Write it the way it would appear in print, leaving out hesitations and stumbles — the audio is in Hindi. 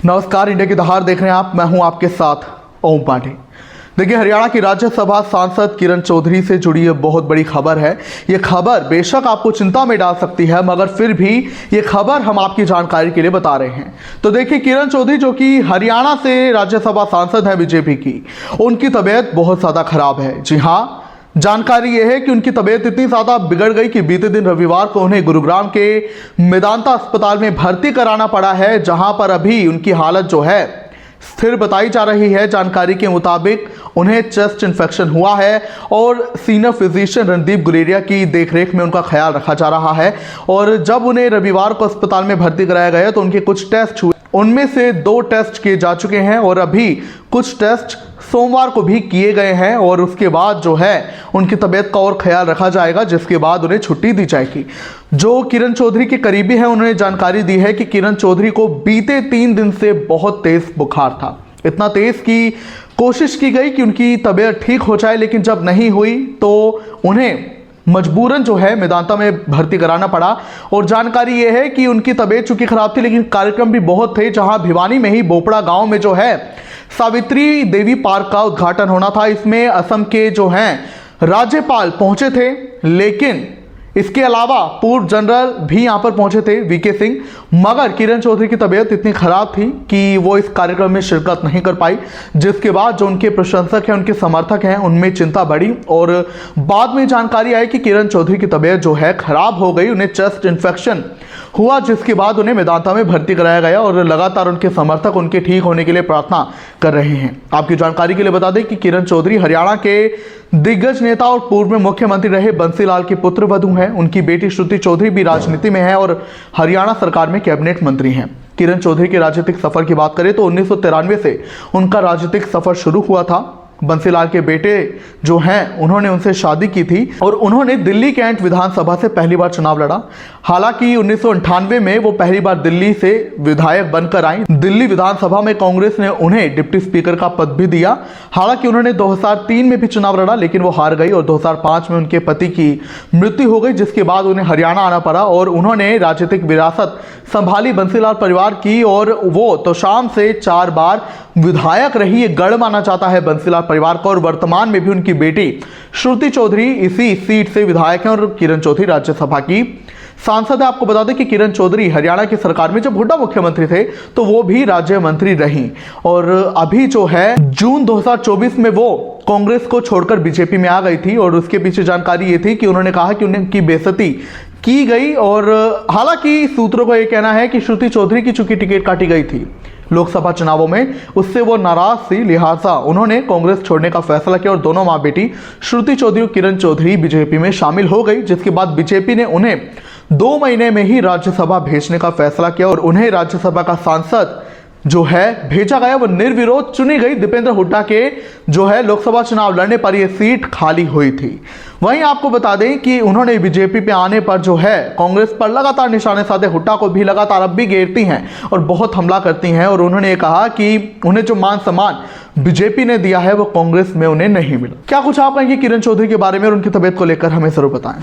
नमस्कार, इंडिया की दहाड़ देख रहे हैं आप। मैं हूं आपके साथ ओम पांडे। देखिए, हरियाणा की राज्यसभा सांसद किरण चौधरी से जुड़ी ये बहुत बड़ी खबर है। ये खबर बेशक आपको चिंता में डाल सकती है, मगर फिर भी ये खबर हम आपकी जानकारी के लिए बता रहे हैं। तो देखिए, किरण चौधरी जो कि हरियाणा से राज्यसभा सांसद है बीजेपी की, उनकी तबीयत बहुत ज़्यादा खराब है। जी हाँ, जानकारी यह है कि उनकी तबीयत इतनी ज़्यादा बिगड़ गई कि बीते दिन रविवार को उन्हें गुरुग्राम के मेदांता अस्पताल में भर्ती कराना पड़ा है, जहां पर अभी उनकी हालत जो है स्थिर बताई जा रही है। जानकारी के मुताबिक उन्हें चेस्ट इन्फेक्शन हुआ है और सीनियर फिजिशियन रणदीप गुलेरिया की देखरेख में उनका ख्याल रखा जा रहा है। और जब उन्हें रविवार को अस्पताल में भर्ती कराया गया तो उनके कुछ टेस्ट हुए, उनमें से 2 टेस्ट किए जा चुके हैं और अभी कुछ टेस्ट सोमवार को भी किए गए हैं। और उसके बाद जो है उनकी तबीयत का और ख्याल रखा जाएगा, जिसके बाद उन्हें छुट्टी दी जाएगी। जो किरण चौधरी के करीबी हैं, उन्होंने जानकारी दी है कि किरण चौधरी को बीते 3 दिन से बहुत तेज बुखार था। इतना तेज कि कोशिश की गई कि उनकी तबीयत ठीक हो जाए, लेकिन जब नहीं हुई तो उन्हें मजबूरन जो है मेदांता में भर्ती कराना पड़ा। और जानकारी यह है कि उनकी तबीयत चूंकि खराब थी, लेकिन कार्यक्रम भी बहुत थे। जहां भिवानी में ही बोपड़ा गांव में जो है सावित्री देवी पार्क का उद्घाटन होना था। इसमें असम के जो हैं राज्यपाल पहुंचे थे, लेकिन इसके अलावा पूर्व जनरल भी यहां पर पहुंचे थे, वीके सिंह। मगर किरण चौधरी की तबीयत इतनी खराब थी कि वो इस कार्यक्रम में शिरकत नहीं कर पाई, जिसके बाद जो उनके प्रशंसक हैं, उनके समर्थक हैं, उनमें चिंता बढ़ी। और बाद में जानकारी आई कि किरण चौधरी की तबीयत जो है खराब हो गई, उन्हें चेस्ट इन्फेक्शन हुआ, जिसके बाद उन्हें मेदांता में भर्ती कराया गया। और लगातार उनके समर्थक उनके ठीक होने के लिए प्रार्थना कर रहे हैं। आपकी जानकारी के लिए बता दें कि किरण चौधरी हरियाणा के दिग्गज नेता और पूर्व में मुख्यमंत्री रहे बंसीलाल की पुत्र वधू हैं। उनकी बेटी श्रुति चौधरी भी राजनीति में है और हरियाणा सरकार में कैबिनेट मंत्री हैं। किरण चौधरी के राजनीतिक सफर की बात करें तो 1993 से उनका राजनीतिक सफर शुरू हुआ था। बंसीलाल के बेटे जो हैं, उन्होंने उनसे शादी की थी और उन्होंने दिल्ली कैंट विधानसभा से पहली बार चुनाव लड़ा। हालांकि 1998 में वो पहली बार दिल्ली से विधायक बनकर आई। दिल्ली विधानसभा में कांग्रेस ने उन्हें डिप्टी स्पीकर का पद भी दिया। हालांकि उन्होंने 2003 में भी चुनाव लड़ा, लेकिन वो हार गई और 2005 में उनके पति की मृत्यु हो गई, जिसके बाद उन्हें हरियाणा आना पड़ा और उन्होंने राजनीतिक विरासत संभाली बंसीलाल परिवार की। और वो तोशाम से 4 बार विधायक रही। ये गढ़ माना जाता है बंसीलाल परिवार का। और वर्तमान में भी उनकी बेटी श्रुति चौधरी इसी सीट से विधायक हैं और किरण चौधरी राज्यसभा की सांसद है। आपको बता दें कि किरण चौधरी हरियाणा की सरकार में जब हुड्डा मुख्यमंत्री थे तो वो भी राज्य मंत्री रही। और अभी जो है जून 2024 में वो कांग्रेस को छोड़कर बीजेपी में आ गई थी। और उसके पीछे जानकारी ये थी कि उन्होंने कहा कि उनकी बेइज्जती की गई। और हालांकि सूत्रों का यह कहना है कि श्रुति चौधरी की चूंकि टिकट काटी गई थी लोकसभा चुनावों में, उससे वो नाराज थी, लिहाजा उन्होंने कांग्रेस छोड़ने का फैसला किया और दोनों मां बेटी श्रुति चौधरी और किरण चौधरी बीजेपी में शामिल हो गई। जिसके बाद बीजेपी ने उन्हें 2 महीने में ही राज्यसभा भेजने का फैसला किया और उन्हें राज्यसभा का सांसद जो है भेजा गया। वो निर्विरोध चुनी गई। दीपेंद्र हुड्डा के जो है लोकसभा चुनाव लड़ने पर यह सीट खाली हुई थी। वहीं आपको बता दें कि उन्होंने बीजेपी पे आने पर जो है कांग्रेस पर लगातार निशाने साधे। हुड्डा को भी लगातार अब भी घेरती हैं और बहुत हमला करती हैं। और उन्होंने कहा कि उन्हें जो मान सम्मान बीजेपी ने दिया है वो कांग्रेस में उन्हें नहीं मिला। क्या कुछ आप कहेंगे किरण चौधरी के बारे में और उनकी तबीयत को लेकर, हमें जरूर बताएं।